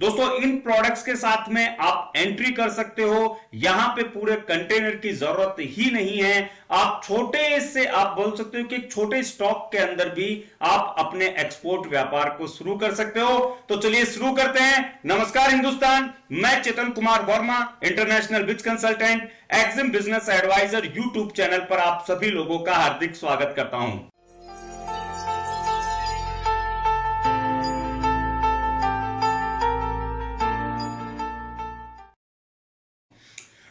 दोस्तों इन प्रोडक्ट्स के साथ में आप एंट्री कर सकते हो। यहां पे पूरे कंटेनर की जरूरत ही नहीं है। आप छोटे से आप बोल सकते हो कि छोटे स्टॉक के अंदर भी आप अपने एक्सपोर्ट व्यापार को शुरू कर सकते हो। तो चलिए शुरू करते हैं। नमस्कार हिंदुस्तान, मैं Chetan Kumar Verma, international biz consultant, Exim business advisor YouTube channel पर आप सभी लोगों का हार्दिक स्वागत करता हूं।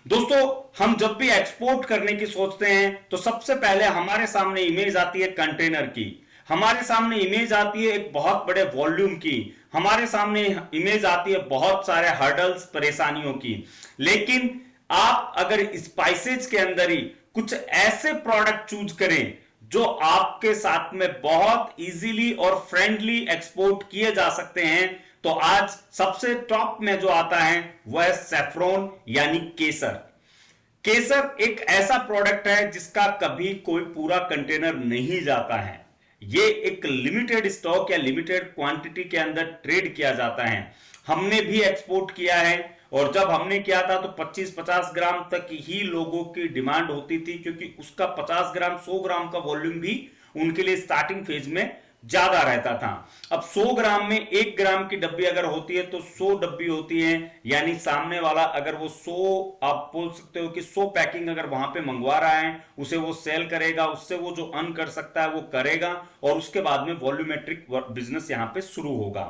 दोस्तों हम जब भी एक्सपोर्ट करने की सोचते हैं तो सबसे पहले हमारे सामने इमेज आती है कंटेनर की, हमारे सामने इमेज आती है एक बहुत बड़े वॉल्यूम की, हमारे सामने इमेज आती है बहुत सारे हर्डल्स, परेशानियों की। लेकिन आप अगर स्पाइसेज के अंदर ही कुछ ऐसे प्रोडक्ट चूज करें जो आपके साथ में बहुत इजीली और फ्रेंडली एक्सपोर्ट किए जा सकते हैं, तो आज सबसे टॉप में जो आता है वह है सैफरॉन यानी केसर। केसर एक ऐसा प्रोडक्ट है जिसका कभी कोई पूरा कंटेनर नहीं जाता है। ये एक लिमिटेड स्टॉक या लिमिटेड क्वांटिटी के अंदर ट्रेड किया जाता है। हमने भी एक्सपोर्ट किया है और जब हमने किया था तो 25-50 ग्राम तक ही लोगों की डिमांड होती थी, क्योंकि उसका 50 ग्राम 100 ग्राम का वॉल्यूम भी उनके लिए स्टार्टिंग फेज में ज्यादा रहता था। अब 100 ग्राम में 1 ग्राम की डब्बी अगर होती है तो 100 डब्बी होती है, यानी सामने वाला अगर वो 100, आप बोल सकते हो कि 100 पैकिंग अगर वहां पे मंगवा रहा है, उसे वो सेल करेगा, उससे वो जो अर्न कर सकता है वो करेगा और उसके बाद में वॉल्यूमेट्रिक बिजनेस यहां पे शुरू होगा।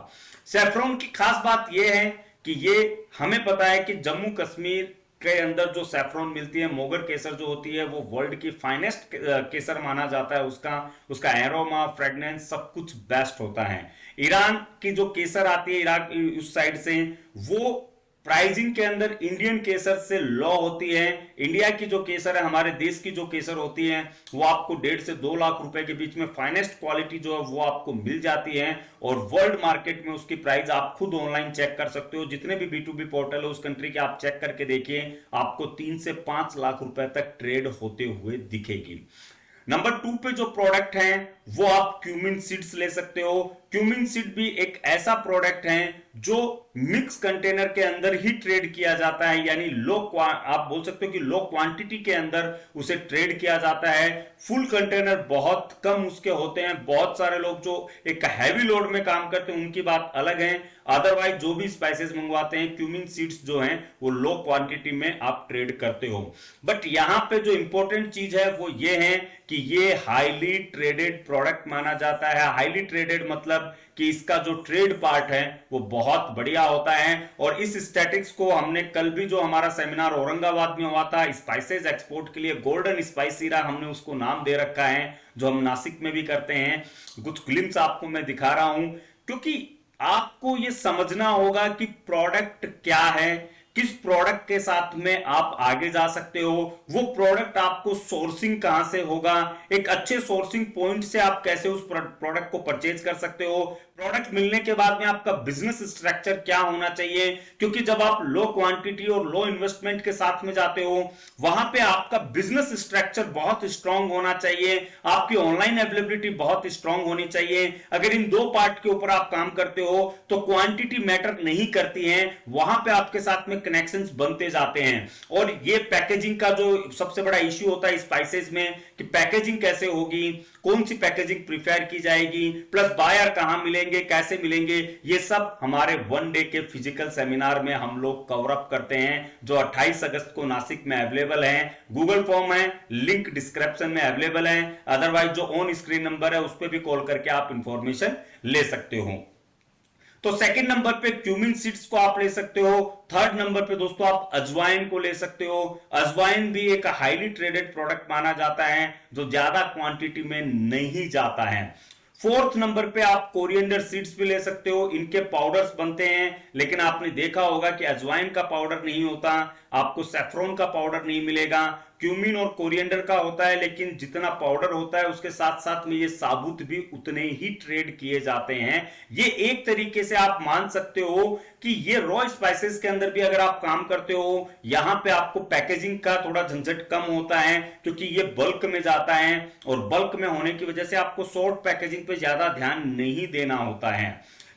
सैफरॉन की खास बात यह है कि ये हमें पता है कि जम्मू कश्मीर के अंदर जो सैफरॉन मिलती है, मोगर केसर जो होती है, वो वर्ल्ड की फाइनेस्ट केसर माना जाता है। उसका एरोमा, फ्रेग्रेंस सब कुछ बेस्ट होता है। ईरान की जो केसर आती है, इराक उस साइड से, वो प्राइसिंग के अंदर इंडियन केसर से लो होती है। इंडिया की जो केसर है, हमारे देश की जो केसर होती है, वो आपको 1.5 से 2 लाख रुपए के बीच में फाइनेस्ट क्वालिटी जो है वो आपको मिल जाती है। और वर्ल्ड मार्केट में उसकी प्राइस आप खुद ऑनलाइन चेक कर सकते हो, जितने भी B2B पोर्टल है उस कंट्री के आप चेक करके देखिए, आपको 3 से 5 लाख रुपए तक ट्रेड होते हुए दिखेगी। नंबर 2 पे जो प्रोडक्ट है वो आप क्यूमिन सीड्स ले सकते हो। क्यूमिन सीड भी एक ऐसा प्रोडक्ट है जो मिक्स कंटेनर के अंदर ही ट्रेड किया जाता है, यानी आप बोल सकते हो कि लो क्वांटिटी के अंदर उसे ट्रेड किया जाता है। फुल कंटेनर बहुत कम उसके होते हैं। बहुत सारे लोग जो एक हैवी लोड में काम करते हैं उनकी बात अलग है, अदरवाइज जो भी स्पाइसेस मंगवाते हैं, क्यूमिन सीड्स जो हैं वो लो क्वांटिटी में आप ट्रेड करते हो। बट यहां पे जो इंपॉर्टेंट चीज है वो ये है कि ये हाईली ट्रेडेड प्रोडक्ट माना जाता है। हाईली ट्रेडेड मतलब कि इसका जो ट्रेड पार्ट है वो बहुत बढ़िया होता है। और इस स्टैटिक्स को हमने कल भी जो हमारा सेमिनार औरंगाबाद में हुआ था स्पाइसेस एक्सपोर्ट के लिए, गोल्डन स्पाइस ईरा हमने उसको नाम दे रखा है, जो हम नासिक में भी करते हैं। कुछ ग्लिम्स आपको मैं दिखा रहा हूं, क्योंकि आपको यह समझना होगा कि प्रोडक्ट क्या है, किस प्रोडक्ट के साथ में आप आगे जा सकते हो, वो प्रोडक्ट आपको सोर्सिंग कहां से होगा, एक अच्छे सोर्सिंग पॉइंट से आप कैसे उस प्रोडक्ट को परचेज कर सकते हो, प्रोडक्ट मिलने के बाद में आपका बिजनेस स्ट्रक्चर क्या होना चाहिए। क्योंकि जब आप लो क्वांटिटी और लो इन्वेस्टमेंट के साथ में जाते हो, वहां पे आपका बिजनेस स्ट्रक्चर बहुत स्ट्रांग होना चाहिए, आपकी ऑनलाइन अवेलेबिलिटी बहुत स्ट्रांग होनी चाहिए। अगर इन दो पार्ट के ऊपर आप काम करते हो तो क्वांटिटी मैटर नहीं करती है, वहां पे आपके साथ में कनेक्शंस बनते जाते हैं। और ये पैकेजिंग का जो सबसे बड़ा इश्यू होता है स्पाइसेस में, कि पैकेजिंग कैसे होगी, कौन सी पैकेजिंग प्रीफर की जाएगी, प्लस बायर कहां मिलेंगे, कैसे मिलेंगे, ये सब हमारे 1 डे के फिजिकल सेमिनार में हम लोग कवर अप करते हैं, जो 28 अगस्त को नासिक में अवेलेबल है। गूगल फॉर्म है, लिंक डिस्क्रिप्शन में अवेलेबल है, अदरवाइज जो ऑन स्क्रीन नंबर है उस पर भी कॉल करके आप इंफॉर्मेशन ले सकते हो। तो सेकंड नंबर पे क्यूमिन सीड्स को आप ले सकते हो। थर्ड नंबर पे दोस्तों आप अजवाइन को ले सकते हो। अजवाइन भी एक हाईली ट्रेडेड प्रोडक्ट माना जाता है, जो ज्यादा क्वांटिटी में नहीं जाता है। फोर्थ नंबर पे आप कोरिएंडर सीड्स भी ले सकते हो। इनके पाउडर्स बनते हैं, लेकिन आपने देखा होगा कि अजवाइन का पाउडर नहीं होता, आपको सैफरॉन का पाउडर नहीं मिलेगा। क्यूमिन और कोरिएंडर का होता है, लेकिन जितना पाउडर होता है उसके साथ साथ में ये साबुत भी उतने ही ट्रेड किए जाते हैं। ये एक तरीके से आप मान सकते हो कि ये रॉ स्पाइसेस के अंदर भी अगर आप काम करते हो, यहां पे आपको पैकेजिंग का थोड़ा झंझट कम होता है, क्योंकि ये बल्क में जाता है और बल्क में होने की वजह से आपको शॉर्ट पैकेजिंग पे ज्यादा ध्यान नहीं देना होता है।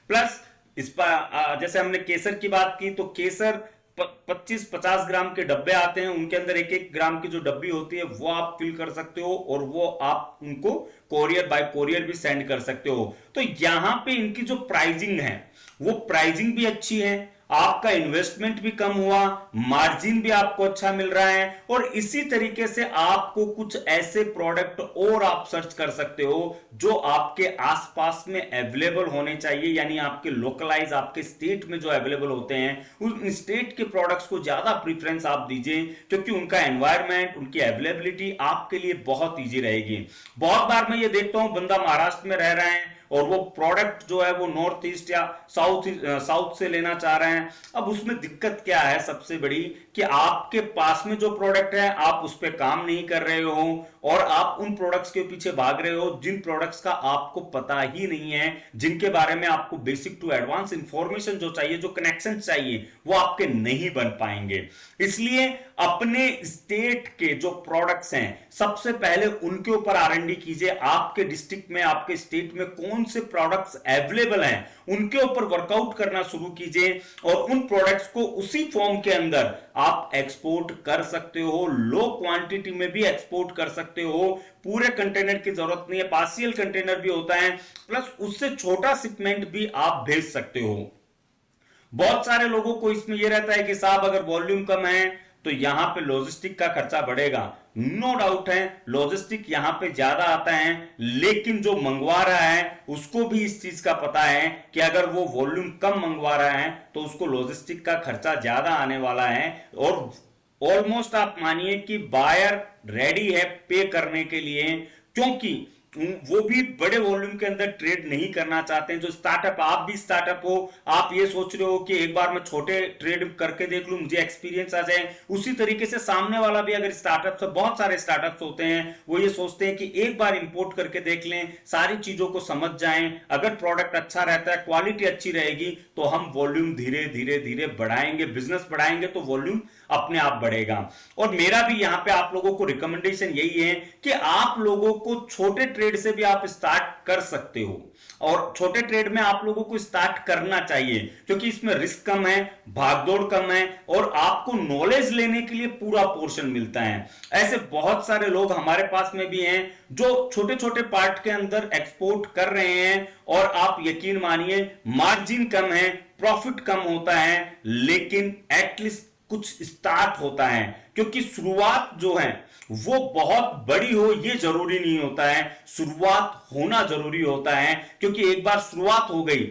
प्लस इस पर जैसे हमने केसर की बात की, तो केसर 25-50 ग्राम के डब्बे आते हैं, उनके अंदर 1-1 ग्राम की जो डब्बी होती है वो आप फिल कर सकते हो और वो आप उनको कोरियर बाय कोरियर भी सेंड कर सकते हो। तो यहां पे इनकी जो प्राइसिंग है वो प्राइसिंग भी अच्छी है, आपका इन्वेस्टमेंट भी कम हुआ, मार्जिन भी आपको अच्छा मिल रहा है, और इसी तरीके से आपको कुछ ऐसे प्रोडक्ट और आप सर्च कर सकते हो जो आपके आसपास में अवेलेबल होने चाहिए, यानी आपके लोकलाइज आपके स्टेट में जो अवेलेबल होते हैं उन स्टेट के प्रोडक्ट्स को ज्यादा प्रीफरेंस आप दीजिए, क्योंकि उनका एनवायरमेंट, उनकी अवेलेबिलिटी आपके लिए बहुत ईजी रहेगी। बहुत बार मैं ये देखता हूं बंदा महाराष्ट्र में रह रहे हैं और वो प्रोडक्ट जो है वो नॉर्थ ईस्ट या साउथ से लेना चाह रहे हैं। अब उसमें दिक्कत क्या है सबसे बड़ी, कि आपके पास में जो प्रोडक्ट है आप उस पर काम नहीं कर रहे हो और आप उन प्रोडक्ट्स के पीछे भाग रहे हो जिन प्रोडक्ट्स का आपको पता ही नहीं है, जिनके बारे में आपको बेसिक टू एडवांस इंफॉर्मेशन जो चाहिए, जो कनेक्शन चाहिए, वो आपके नहीं बन पाएंगे। इसलिए अपने स्टेट के जो प्रोडक्ट्स हैं सबसे पहले उनके ऊपर आर&डी कीजिए। आपके डिस्ट्रिक्ट में, आपके स्टेट में कौन से प्रोडक्ट्स अवेलेबल हैं उनके ऊपर वर्कआउट करना शुरू कीजिए और उन प्रोडक्ट्स को उसी फॉर्म के अंदर आप एक्सपोर्ट कर सकते हो। लो क्वांटिटी में भी एक्सपोर्ट कर सकते हो, पूरे कंटेनर की जरूरत नहीं है, पार्शियल कंटेनर भी होता है, प्लस उससे छोटा शिपमेंट भी आप भेज सकते हो। बहुत सारे लोगों को इसमें यह रहता है कि साहब अगर वॉल्यूम कम है तो यहां पे लॉजिस्टिक का खर्चा बढ़ेगा। नो डाउट है, लॉजिस्टिक यहां पे ज्यादा आता है, लेकिन जो मंगवा रहा है उसको भी इस चीज का पता है कि अगर वो वॉल्यूम कम मंगवा रहा है तो उसको लॉजिस्टिक का खर्चा ज्यादा आने वाला है। और ऑलमोस्ट आप मानिए कि बायर रेडी है पे करने के लिए, क्योंकि वो भी बड़े वॉल्यूम के अंदर ट्रेड नहीं करना चाहते हैं। जो स्टार्टअप, आप भी स्टार्टअप हो, आप ये सोच रहे हो कि एक बार मैं छोटे ट्रेड करके देख लूं, मुझे एक्सपीरियंस आ जाए, उसी तरीके से सामने वाला भी अगर स्टार्टअप, बहुत सारे स्टार्टअप्स होते हैं वो ये सोचते हैं कि एक बार इंपोर्ट करके देख लें, सारी चीजों को समझ जाएं, अगर प्रोडक्ट अच्छा रहता है, क्वालिटी अच्छी रहेगी तो हम वॉल्यूम धीरे धीरे धीरे बढ़ाएंगे, बिजनेस बढ़ाएंगे तो वॉल्यूम अपने आप बढ़ेगा। और मेरा भी यहां पे आप लोगों को रिकमेंडेशन यही है कि आप लोगों को छोटे ट्रेड से भी आप स्टार्ट कर सकते हो, और छोटे ट्रेड में आप लोगों को स्टार्ट करना चाहिए, क्योंकि इसमें रिस्क कम है, भागदौड़ कम है और आपको नॉलेज लेने के लिए पूरा पोर्शन मिलता है। ऐसे बहुत सारे लोग हमारे पास में भी हैं जो छोटे छोटे पार्ट के अंदर एक्सपोर्ट कर रहे हैं, और आप यकीन मानिए मार्जिन कम है, प्रॉफिट कम होता है, लेकिन एटलीस्ट कुछ स्टार्ट होता है। क्योंकि शुरुआत जो है वो बहुत बड़ी हो ये जरूरी नहीं होता है, शुरुआत होना जरूरी होता है, क्योंकि एक बार शुरुआत हो गई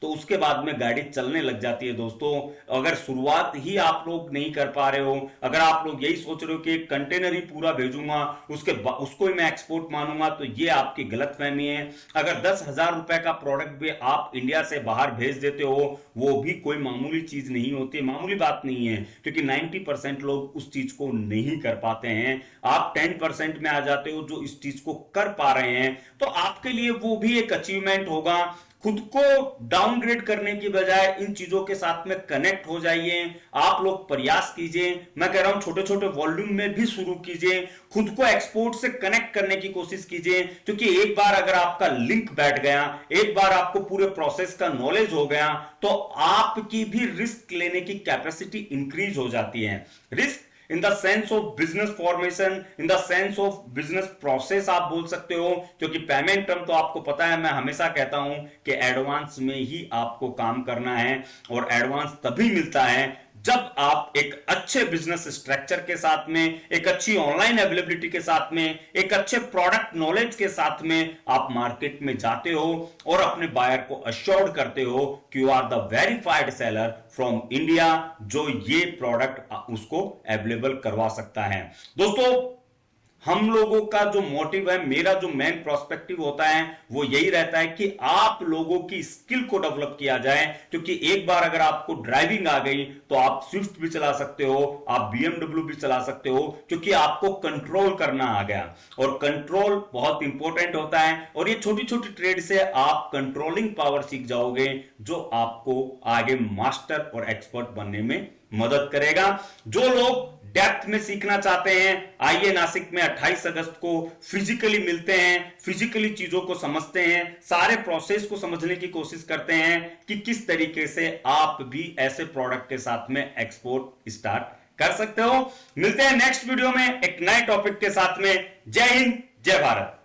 तो उसके बाद में गाड़ी चलने लग जाती है। दोस्तों, अगर शुरुआत ही आप लोग नहीं कर पा रहे हो, अगर आप लोग यही सोच रहे हो कि एक कंटेनर ही पूरा भेजूंगा उसको ही मैं एक्सपोर्ट मानूंगा, तो ये आपकी गलतफहमी है। अगर 10,000 रुपए का प्रोडक्ट भी आप इंडिया से बाहर भेज देते हो, वो भी कोई मामूली चीज नहीं होती, मामूली बात नहीं है, क्योंकि 90% लोग उस चीज को नहीं कर पाते हैं। आप 10% में आ जाते हो जो इस चीज को कर पा रहे हैं, तो आपके लिए वो भी एक अचीवमेंट होगा। खुद को डाउनग्रेड करने की बजाय इन चीजों के साथ में कनेक्ट हो जाइए, आप लोग प्रयास कीजिए। मैं कह रहा हूं छोटे छोटे वॉल्यूम में भी शुरू कीजिए, खुद को एक्सपोर्ट से कनेक्ट करने की कोशिश कीजिए, क्योंकि एक बार अगर आपका लिंक बैठ गया, एक बार आपको पूरे प्रोसेस का नॉलेज हो गया, तो आपकी भी रिस्क लेने की कैपेसिटी इंक्रीज हो जाती है। Risk in the sense of business formation, in the sense of business process आप बोल सकते हो, क्योंकि पेमेंट टर्म तो आपको पता है, मैं हमेशा कहता हूं कि एडवांस में ही आपको काम करना है, और एडवांस तभी मिलता है जब आप एक अच्छे बिजनेस स्ट्रक्चर के साथ में, एक अच्छी ऑनलाइन अवेलेबिलिटी के साथ में, एक अच्छे प्रोडक्ट नॉलेज के साथ में आप मार्केट में जाते हो और अपने बायर को अश्योर्ड करते हो कि you are the verified seller from India, जो ये प्रोडक्ट उसको अवेलेबल करवा सकता है। दोस्तों, हम लोगों का जो मोटिव है, मेरा जो मेन प्रोस्पेक्टिव होता है वो यही रहता है कि आप लोगों की स्किल को डेवलप किया जाए, क्योंकि एक बार अगर आपको ड्राइविंग आ गई तो आप स्विफ्ट भी चला सकते हो, आप BMW भी चला सकते हो, क्योंकि आपको कंट्रोल करना आ गया, और कंट्रोल बहुत इंपॉर्टेंट होता है। और ये छोटी छोटी ट्रेड से आप कंट्रोलिंग पावर सीख जाओगे, जो आपको आगे मास्टर और एक्सपर्ट बनने में मदद करेगा। जो लोग डेप्थ में सीखना चाहते हैं, आइए नासिक में 28 अगस्त को फिजिकली मिलते हैं, फिजिकली चीजों को समझते हैं, सारे प्रोसेस को समझने की कोशिश करते हैं कि किस तरीके से आप भी ऐसे प्रोडक्ट के साथ में एक्सपोर्ट स्टार्ट कर सकते हो। मिलते हैं नेक्स्ट वीडियो में एक नए टॉपिक के साथ में। जय हिंद, जय भारत।